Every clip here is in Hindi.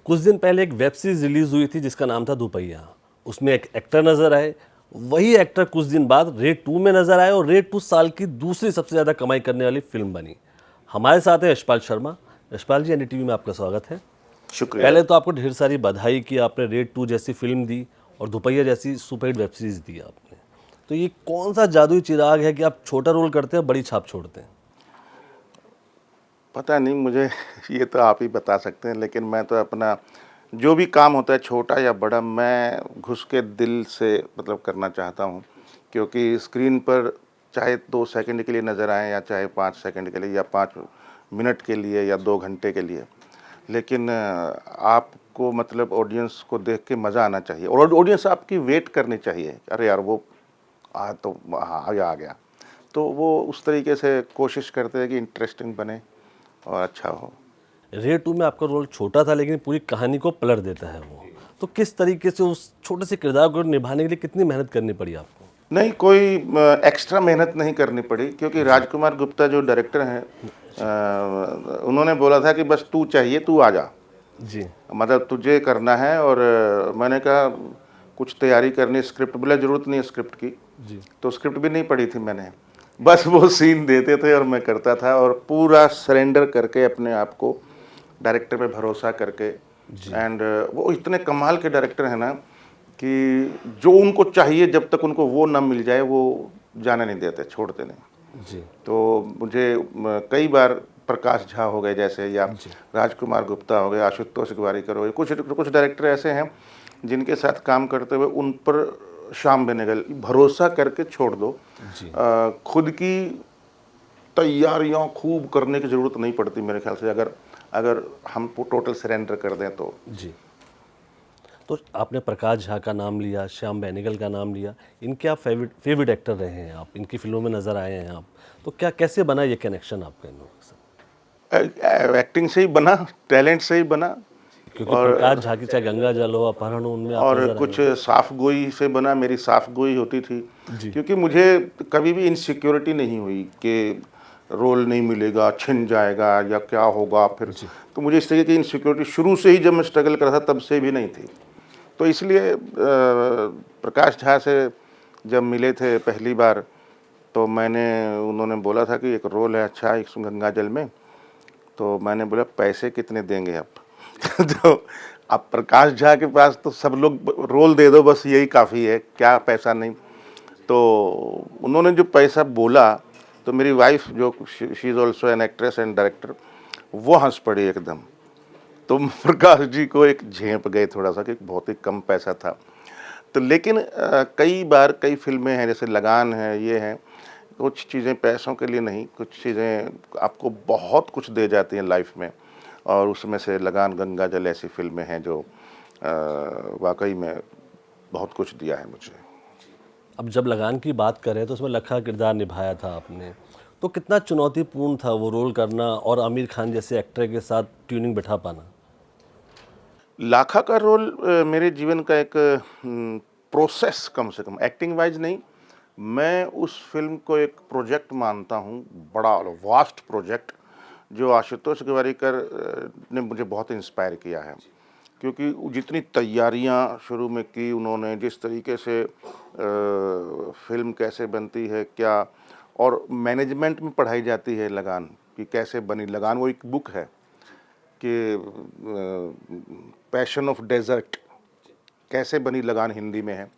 कुछ दिन पहले एक वेब सीरीज रिलीज हुई थी जिसका नाम था दुपहिया। उसमें एक एक्टर नजर आए, वही एक्टर कुछ दिन बाद रेड 2 में नजर आए और रेड 2 साल की दूसरी सबसे ज़्यादा कमाई करने वाली फिल्म बनी। हमारे साथ है यशपाल शर्मा। यशपाल जी, एनडीटीवी में आपका स्वागत है। शुक्रिया। पहले तो आपको ढेर सारी बधाई कि आपने रेड 2 जैसी फिल्म दी और दुपहिया जैसी सुपरहिट वेब सीरीज दी आपने। तो ये कौन सा जादुई चिराग है कि आप छोटा रोल करते हैं, बड़ी छाप छोड़ते हैं? पता नहीं मुझे ये तो आप ही बता सकते हैं, लेकिन मैं तो अपना जो भी काम होता है छोटा या बड़ा, मैं घुस के दिल से मतलब करना चाहता हूँ। क्योंकि स्क्रीन पर चाहे 2 सेकंड के लिए नज़र आएँ या चाहे 5 सेकंड के लिए या 5 मिनट के लिए या 2 घंटे के लिए, लेकिन आपको मतलब ऑडियंस को देख के मज़ा आना चाहिए और ऑडियंस आपकी वेट करनी चाहिए। अरे यार वो तो हाँ आ गया। तो वो उस तरीके से कोशिश करते हैं कि इंटरेस्टिंग बने और अच्छा हो। रेड 2 में आपका रोल छोटा था लेकिन पूरी कहानी को पलट देता है वो। तो किस तरीके से उस छोटे से किरदार को निभाने के लिए कितनी मेहनत करनी पड़ी आपको? नहीं, कोई एक्स्ट्रा मेहनत नहीं करनी पड़ी, क्योंकि राजकुमार गुप्ता जो डायरेक्टर हैं, उन्होंने बोला था कि बस तू चाहिए, तू आ जा, जी। मतलब तुझे करना है। और मैंने कहा कुछ तैयारी करनी, स्क्रिप्ट, बोला ज़रूरत नहीं है स्क्रिप्ट की। जी। तो स्क्रिप्ट भी नहीं पढ़ी थी मैंने, बस वो सीन देते थे और मैं करता था और पूरा सरेंडर करके अपने आप को, डायरेक्टर पे भरोसा करके। जी। एंड वो इतने कमाल के डायरेक्टर हैं ना कि जो उनको चाहिए जब तक उनको वो ना मिल जाए वो जाने नहीं देते, छोड़ते नहीं। जी। तो मुझे कई बार प्रकाश झा हो गए जैसे, या जी। राजकुमार गुप्ता हो गए, आशुतोष गोवारिकर हो गए, कुछ कुछ डायरेक्टर ऐसे हैं जिनके साथ काम करते हुए उन पर शाम बने गए, भरोसा करके छोड़ दो। जी। खुद की तैयारियां खूब करने की ज़रूरत नहीं पड़ती मेरे ख्याल से, अगर अगर हम टोटल सरेंडर कर दें तो। जी। तो आपने प्रकाश झा का नाम लिया, श्याम बेनेगल का नाम लिया। इनके आप फेवरेट एक्टर रहे हैं, आप इनकी फिल्मों में नज़र आए हैं आप। तो क्या कैसे बना ये कनेक्शन आपका इन लोगों से? एक्टिंग से ही बना, टैलेंट से ही बना। क्योंकि प्रकाश और झा की चाहे गंगा जल हो, अपहरण हो, उनमें आप और नज़र आए कुछ हैं। साफ गोई से बना, मेरी साफ गोई होती थी। जी। क्योंकि मुझे कभी भी इनसिक्योरिटी नहीं हुई कि रोल नहीं मिलेगा, छिन जाएगा या क्या होगा फिर। जी। तो मुझे इस तरीके की इनसिक्योरिटी शुरू से ही, जब मैं स्ट्रगल कर रहा था तब से भी नहीं थी। तो इसलिए प्रकाश झा से जब मिले थे पहली बार, तो उन्होंने बोला था कि एक रोल है अच्छा इस गंगा जल में। तो मैंने बोला पैसे कितने देंगे आप? तो अब प्रकाश झा के पास तो सब लोग रोल दे दो बस यही काफ़ी है, क्या पैसा नहीं। तो उन्होंने जो पैसा बोला, तो मेरी वाइफ जो she is also an actress and director, वो हंस पड़ी एकदम। तो प्रकाश जी को एक झेंप गए थोड़ा सा कि बहुत ही कम पैसा था। तो लेकिन कई बार कई फिल्में हैं जैसे लगान है, ये हैं, कुछ चीज़ें पैसों के लिए नहीं, कुछ चीज़ें आपको बहुत कुछ दे जाती हैं लाइफ में। और उसमें से लगान, गंगा जल ऐसी फिल्में हैं जो वाकई में बहुत कुछ दिया है मुझे। अब जब लगान की बात करें तो उसमें लखा किरदार निभाया था आपने। तो कितना चुनौतीपूर्ण था वो रोल करना और आमिर खान जैसे एक्टर के साथ ट्यूनिंग बिठा पाना? लाखा का रोल मेरे जीवन का एक प्रोसेस, कम से कम एक्टिंग वाइज नहीं, मैं उस फिल्म को एक प्रोजेक्ट मानता हूँ, बड़ा वास्ट प्रोजेक्ट, जो आशुतोष गोवारिकर ने मुझे बहुत इंस्पायर किया है। क्योंकि जितनी तैयारियां शुरू में की उन्होंने, जिस तरीके से फिल्म कैसे बनती है क्या, और मैनेजमेंट में पढ़ाई जाती है लगान कि कैसे बनी लगान। वो एक बुक है कि पैशन ऑफ डेजर्ट, कैसे बनी लगान हिंदी में है।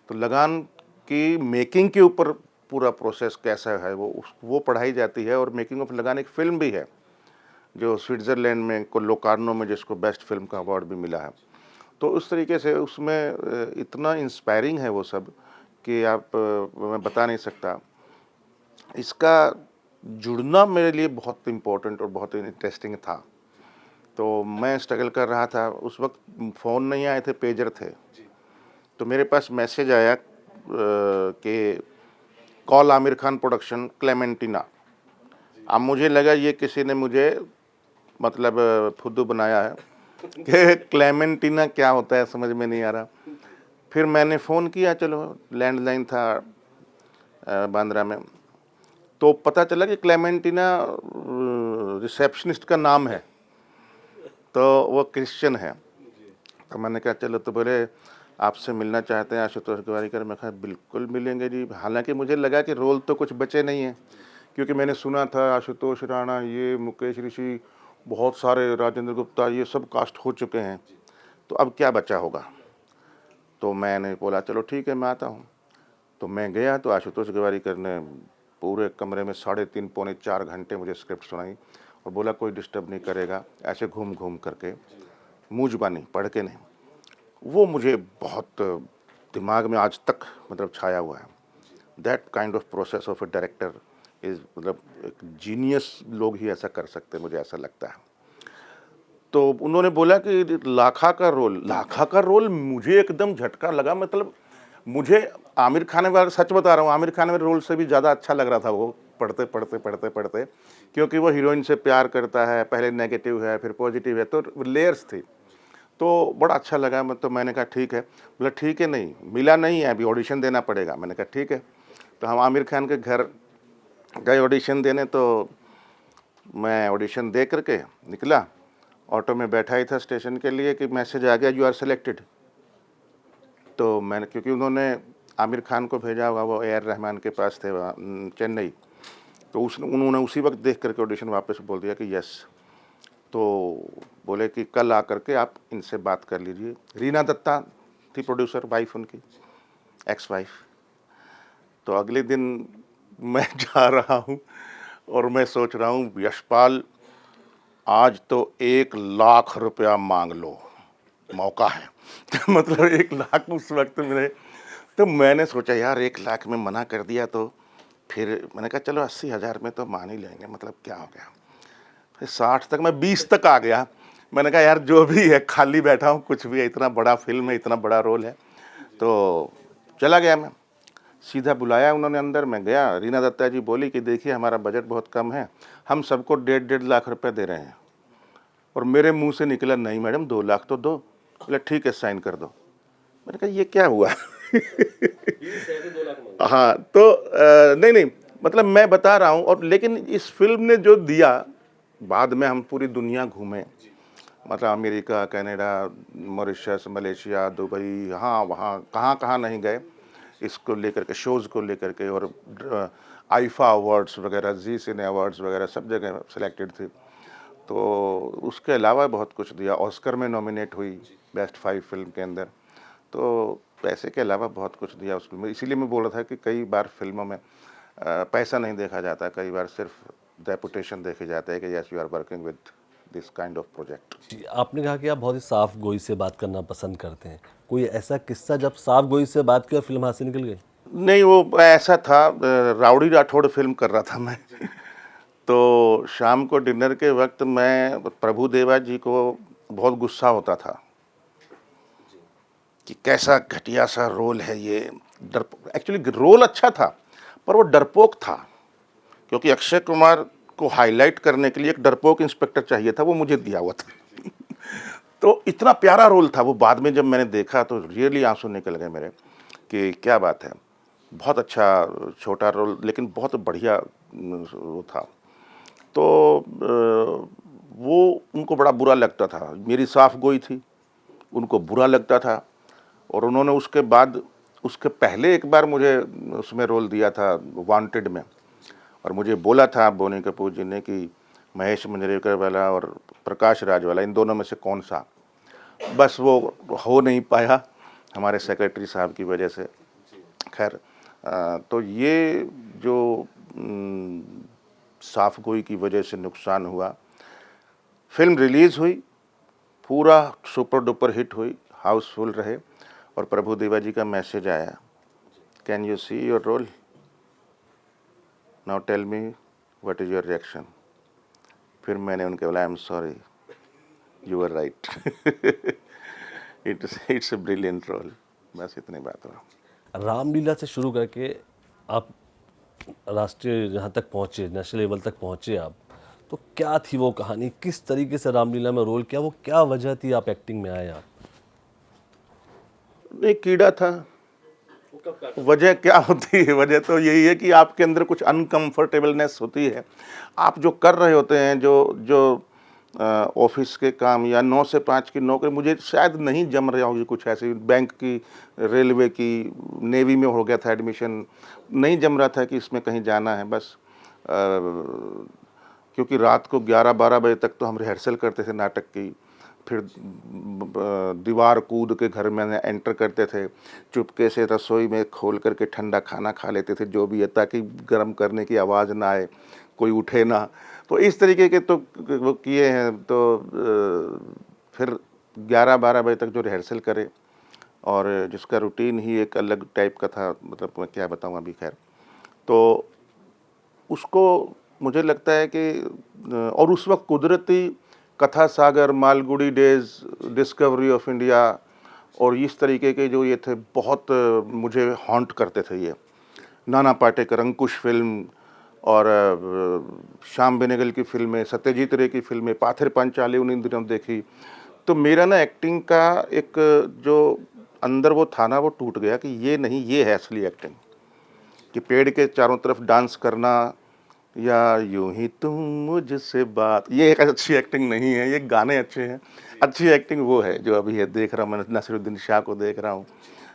तो लगान की मेकिंग के ऊपर पूरा प्रोसेस कैसा है वो पढ़ाई जाती है। और मेकिंग ऑफ लगान एक फ़िल्म भी है जो स्विट्ज़रलैंड में लोकार्नो में, जिसको बेस्ट फिल्म का अवार्ड भी मिला है। तो उस तरीके से उसमें इतना इंस्पायरिंग है वो सब कि मैं बता नहीं सकता। इसका जुड़ना मेरे लिए बहुत इम्पोर्टेंट और बहुत इंटरेस्टिंग था। तो मैं स्ट्रगल कर रहा था उस वक्त, फ़ोन नहीं आए थे, पेजर थे। तो मेरे पास मैसेज आया कि कॉल आमिर खान प्रोडक्शन क्लेमेंटिना। अब मुझे लगा ये किसी ने मुझे मतलब फुद्दू बनाया है कि क्लेमेंटिना क्या होता है, समझ में नहीं आ रहा। फिर मैंने फ़ोन किया, चलो लैंडलाइन था बांद्रा में, तो पता चला कि क्लेमेंटिना रिसेप्शनिस्ट का नाम है। तो वो क्रिश्चियन है। तो मैंने कहा चलो, तो बोले आपसे मिलना चाहते हैं आशुतोष गोवारिकर। मैं कहा बिल्कुल मिलेंगे जी। हालांकि मुझे लगा कि रोल तो कुछ बचे नहीं हैं, क्योंकि मैंने सुना था आशुतोष राणा, ये मुकेश ऋषि, बहुत सारे, राजेंद्र गुप्ता, ये सब कास्ट हो चुके हैं, तो अब क्या बचा होगा। तो मैंने बोला चलो ठीक है, मैं आता हूँ। तो मैं गया तो आशुतोष गोवारिकर ने पूरे कमरे में 3.5 पौने 4 घंटे मुझे स्क्रिप्ट सुनाई और बोला कोई डिस्टर्ब नहीं करेगा, ऐसे घूम घूम करके, मुँह ज़ुबानी पढ़ के नहीं। वो मुझे बहुत दिमाग में आज तक मतलब छाया हुआ है। That kind of process of A director is, मतलब एक जीनियस लोग ही ऐसा कर सकते हैं, मुझे ऐसा लगता है। तो उन्होंने बोला कि लाखा का रोल मुझे एकदम झटका लगा। मतलब मुझे आमिर खान वाला, सच बता रहा हूँ, आमिर खान वाले रोल से भी ज़्यादा अच्छा लग रहा था वो पढ़ते पढ़ते पढ़ते पढ़ते, क्योंकि वो हीरोइन से प्यार करता है, पहले नेगेटिव है फिर पॉजिटिव है, तो लेयर्स थी। तो बड़ा अच्छा लगा। तो मैंने कहा ठीक है। बोला ठीक है, नहीं मिला नहीं है, अभी ऑडिशन देना पड़ेगा। मैंने कहा ठीक है। तो हम आमिर खान के घर गए ऑडिशन देने। तो मैं ऑडिशन दे करके निकला, ऑटो में बैठा ही था स्टेशन के लिए कि मैसेज आ गया यू आर सेलेक्टेड। तो मैंने, क्योंकि उन्होंने आमिर खान को भेजा हुआ, वो ए आर रहमान के पास थे वहाँ चेन्नई, तो उन्होंने उसी वक्त देख करके ऑडिशन वापस बोल दिया कि यस। तो बोले कि कल आकर के आप इनसे बात कर लीजिए। रीना दत्ता थी प्रोड्यूसर, वाइफ उनकी, एक्स वाइफ। तो अगले दिन मैं जा रहा हूँ और मैं सोच रहा हूँ यशपाल आज तो 1 लाख रुपया मांग लो, मौका है। तो मतलब 1 लाख उस वक्त मेरे, तो मैंने सोचा यार 1 लाख में मना कर दिया तो फिर मैंने कहा चलो 80,000 में तो मान ही लेंगे, मतलब क्या हो गया। फिर 60 तक, मैं 20 तक आ गया। मैंने कहा यार जो भी है, खाली बैठा हूँ, कुछ भी है, इतना बड़ा फिल्म है, इतना बड़ा रोल है। तो चला गया मैं, सीधा बुलाया उन्होंने अंदर। मैं गया, रीना दत्ता जी बोली कि देखिए हमारा बजट बहुत कम है, हम सबको 1.5 लाख रुपए दे रहे हैं। और मेरे मुंह से निकला नहीं मैडम 2 लाख तो दो। बोले ठीक है साइन कर दो। मैंने कहा ये क्या हुआ। हाँ तो नहीं नहीं, मतलब मैं बता रहा हूँ। और लेकिन इस फिल्म ने जो दिया, बाद में हम पूरी दुनिया घूमे, मतलब America, Canada, Mauritius, Malaysia, Dubai, हाँ वहाँ कहाँ कहाँ नहीं गए इसको लेकर के, शोज़ को लेकर के। और आईफा अवार्ड्स वगैरह, जी सिने अवार्ड्स वगैरह सब जगह सेलेक्टेड थी। तो उसके अलावा बहुत कुछ दिया। ऑस्कर में नॉमिनेट हुई बेस्ट 5 फिल्म के अंदर। तो पैसे के अलावा बहुत कुछ दिया उस फिल्म में। इसीलिए मैं बोल रहा था कि कई बार फिल्मों में पैसा नहीं देखा जाता, कई बार सिर्फ रेपुटेशन देखे जाता है कि yes you are working with this kind of project. जी, आपने कहा कि आप बहुत ही साफ गोई से बात करना पसंद करते हैं। कोई ऐसा किस्सा जब साफ गोई से बात की और फिल्म हाथ से निकल गई? नहीं, वो ऐसा था, राउडी राठौड़ फिल्म कर रहा था मैं। तो शाम को डिनर के वक्त मैं प्रभु देवा जी को बहुत गुस्सा होता था कि कैसा घटिया सा रोल है ये। एक्चुअली रोल अच्छा था पर वो डरपोक था, क्योंकि अक्षय कुमार को हाईलाइट करने के लिए एक डरपोक इंस्पेक्टर चाहिए था, वो मुझे दिया हुआ था। तो इतना प्यारा रोल था वो। बाद में जब मैंने देखा तो रियली आंसू निकल गए मेरे कि क्या बात है। बहुत अच्छा छोटा रोल, लेकिन बहुत बढ़िया वो था। तो वो उनको बड़ा बुरा लगता था, मेरी साफ गोई थी, उनको बुरा लगता था। और उन्होंने उसके बाद, उसके पहले एक बार मुझे उसमें रोल दिया था वांटेड में, और मुझे बोला था बोनी कपूर जी ने कि महेश मंजरेकर वाला और प्रकाश राज वाला, इन दोनों में से कौन सा। बस वो हो नहीं पाया हमारे सेक्रेटरी साहब की वजह से। खैर तो ये जो साफ गोई की वजह से नुकसान हुआ। फिल्म रिलीज़ हुई, पूरा सुपर डुपर हिट हुई, हाउसफुल रहे। और प्रभु देवा जी का मैसेज आया, can you see your role, now tell me what is your reaction. फिर मैंने उनके बोला I am sorry, you are right, it's a brilliant role. बस इतनी बात हुआ। रामलीला से शुरू करके आप राष्ट्रीय जहाँ तक पहुँचे, नेशनल लेवल तक पहुँचे आप, तो क्या थी वो कहानी? किस तरीके से रामलीला में रोल किया? वो क्या वजह थी आप एक्टिंग में आए आप? नहीं, कीड़ा था। वजह क्या होती है? वजह तो यही है कि आपके अंदर कुछ अनकंफर्टेबलनेस होती है। आप जो कर रहे होते हैं, जो जो ऑफिस के काम या 9 से 5 की नौकरी मुझे शायद नहीं जम रहा होगी, कुछ ऐसी बैंक की, रेलवे की, नेवी में हो गया था एडमिशन, नहीं जम रहा था कि इसमें कहीं जाना है बस। क्योंकि रात को 11-12 बजे तक तो हम रिहर्सल करते थे नाटक की, फिर दीवार कूद के घर में एंटर करते थे, चुपके से रसोई में खोल करके ठंडा खाना खा लेते थे जो भी है, ताकि गर्म करने की आवाज़ ना आए, कोई उठे ना। तो इस तरीके के तो वो किए हैं। तो फिर 11-12 बजे तक जो रिहर्सल करे, और जिसका रूटीन ही एक अलग टाइप का था, मतलब मैं क्या बताऊँ अभी, खैर। तो उसको मुझे लगता है कि और उस वक्त कुदरती Katha Sagar, Malgudi days, discovery of India और इस तरीके के जो ये थे, बहुत मुझे हॉन्ट करते थे ये। नाना पाटेकर, अंकुश फ़िल्म, और श्याम बेनेगल की फ़िल्में, सत्यजीत रे की फ़िल्में, पाथेर पांचाली उन्हीं दिनों देखी। तो मेरा ना एक्टिंग का एक जो अंदर वो था ना, वो टूट गया कि ये नहीं, ये है असली एक्टिंग। कि पेड़ के चारों तरफ डांस करना या यूं ही तुम मुझसे बात, ये एक अच्छी एक्टिंग नहीं है। ये गाने अच्छे हैं, अच्छी एक्टिंग वो है जो अभी है। देख रहा हूँ मैं नसीरुद्दीन शाह को, देख रहा हूँ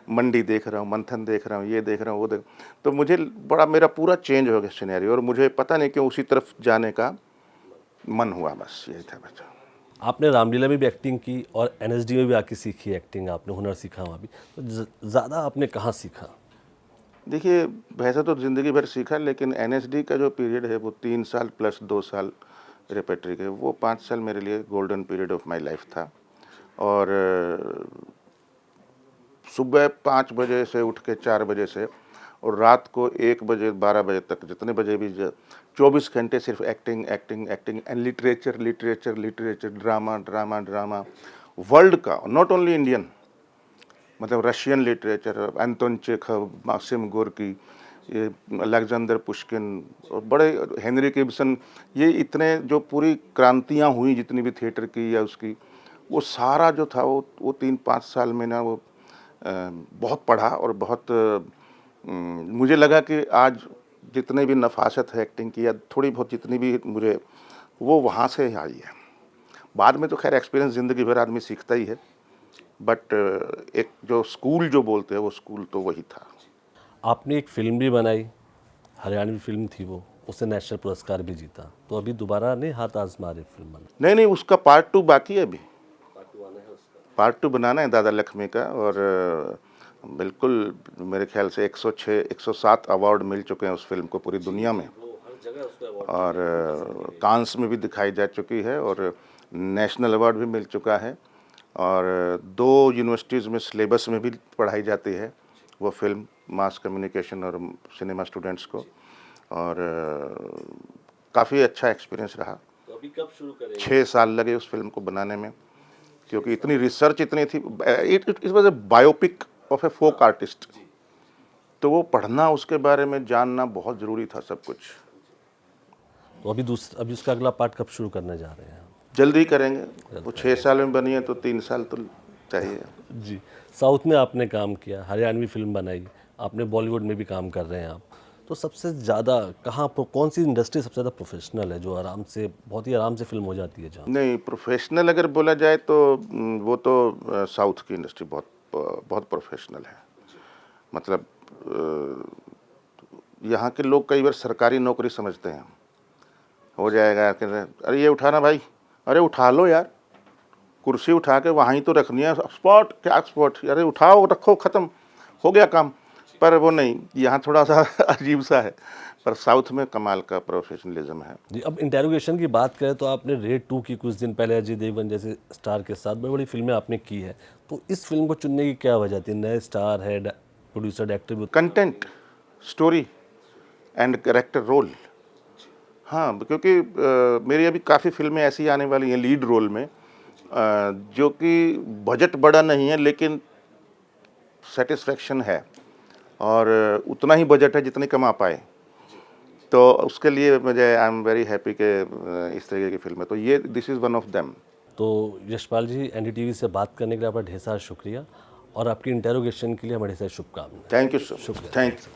मंडी, देख रहा हूँ मंथन, देख रहा हूँ ये, देख रहा हूँ वो, देख। तो मुझे बड़ा, मेरा पूरा चेंज हो गया सिनेरियो, और मुझे पता नहीं क्यों उसी तरफ जाने का मन हुआ, बस यही था बच्चा। आपने रामलीला में भी एक्टिंग की और एनएसडी में भी आके सीखी एक्टिंग, आपने हुनर सीखा वहाँ भी, तो ज़्यादा आपने कहाँ सीखा? देखिए, वैसे तो ज़िंदगी भर सीखा, लेकिन एनएसडी का जो पीरियड है वो 3 साल प्लस 2 साल रेपेट्री के, वो 5 साल मेरे लिए golden period of my life था। और सुबह 5 बजे से उठ के 4 बजे से, और रात को 1 बजे 12 बजे तक, जितने बजे भी 24 घंटे सिर्फ acting acting acting and literature literature literature, drama drama drama, world का, नॉट ओनली इंडियन, मतलब Russian literature, Anton Chekhov, Maxim Gorky, ये अलेक्जेंडर पुश्किन, और बड़े हेनरी गिब्सन, ये इतने जो पूरी क्रांतियाँ हुई जितनी भी थिएटर की या उसकी, वो सारा जो था वो 3-5 साल में ना, वो बहुत पढ़ा। और बहुत मुझे लगा कि आज जितने भी नफासत है एक्टिंग की, या थोड़ी बहुत जितनी भी मुझे, वो वहाँ से आई है। बाद में तो खैर एक्सपीरियंस ज़िंदगी भर आदमी सीखता ही है, बट एक जो स्कूल जो बोलते हैं, वो स्कूल तो वही था। आपने एक फ़िल्म भी बनाई, हरियाणवी फ़िल्म थी वो, उससे नेशनल पुरस्कार भी जीता, तो अभी दोबारा नहीं हाथ आजमा रहे फिल्म बनाने? नहीं नहीं, उसका पार्ट 2 बाकी है अभी। पार्ट 2 बनाना है दादा लक्ष्मी का, और बिल्कुल मेरे ख्याल से 106 107 अवार्ड मिल चुके हैं उस फिल्म को पूरी दुनिया में, और कांस में भी दिखाई जा चुकी है, और नेशनल अवार्ड भी मिल चुका है, और 2 यूनिवर्सिटीज़ में सिलेबस में भी पढ़ाई जाती है वो फिल्म, मास कम्युनिकेशन और सिनेमा स्टूडेंट्स को। और काफ़ी अच्छा एक्सपीरियंस रहा। तो अभी कब शुरू करेंगे? 6 साल लगे उस फिल्म को बनाने में, क्योंकि इतनी रिसर्च इतनी थी। It was a biopic of a folk artist, तो वो पढ़ना, उसके बारे में जानना बहुत ज़रूरी था सब कुछ। तो अभी उसका अगला पार्ट कब शुरू करने जा रहे हैं? जल्दी करेंगे, वो 6 साल में बनी है तो 3 साल तो चाहिए। जी, साउथ में आपने काम किया, हरियाणवी फिल्म बनाई, आपने बॉलीवुड में भी काम कर रहे हैं आप, तो सबसे ज़्यादा कहाँ पर, कौन सी इंडस्ट्री सबसे ज़्यादा प्रोफेशनल है, जो आराम से, बहुत ही आराम से फिल्म हो जाती है जहाँ? नहीं, प्रोफेशनल अगर बोला जाए तो वो तो साउथ की इंडस्ट्री बहुत प्रोफेशनल है। मतलब यहाँ के लोग कई बार सरकारी नौकरी समझते हैं, हो जाएगा, कहते हैं अरे ये उठाना भाई, अरे उठा लो यार, कुर्सी उठा के वहाँ ही तो रखनी है, स्पॉट क्या स्पॉट, अरे उठाओ रखो, ख़त्म हो गया काम। पर वो नहीं, यहाँ थोड़ा सा अजीब सा है, पर साउथ में कमाल का प्रोफेशनलिज्म है। जी, अब इंटेरोगेशन की बात करें तो आपने रेड 2 की कुछ दिन पहले अजय देवगन जैसे स्टार के साथ बड़ी बड़ी फिल्में आपने की है, तो इस फिल्म को चुनने की क्या वजह थी? नए स्टार है, प्रोड्यूसर डायरेक्टर भी। Content, story and character role. हाँ, क्योंकि मेरी अभी काफ़ी फिल्में ऐसी आने वाली हैं लीड रोल में, जो कि बजट बड़ा नहीं है लेकिन सेटिस्फेक्शन है, और उतना ही बजट है जितनी कमा पाए। तो उसके लिए मुझे आई एम वेरी हैप्पी कि इस तरीके की फिल्में, तो ये this is one of them. तो यशपाल जी, एनडीटीवी से बात करने के लिए आपका ढेर सारा शुक्रिया, और आपकी इंटेरोगेशन के लिए हमारे ढेर सारी शुभकामनाएं। थैंक यू सर, शुक्रिया। Thank you.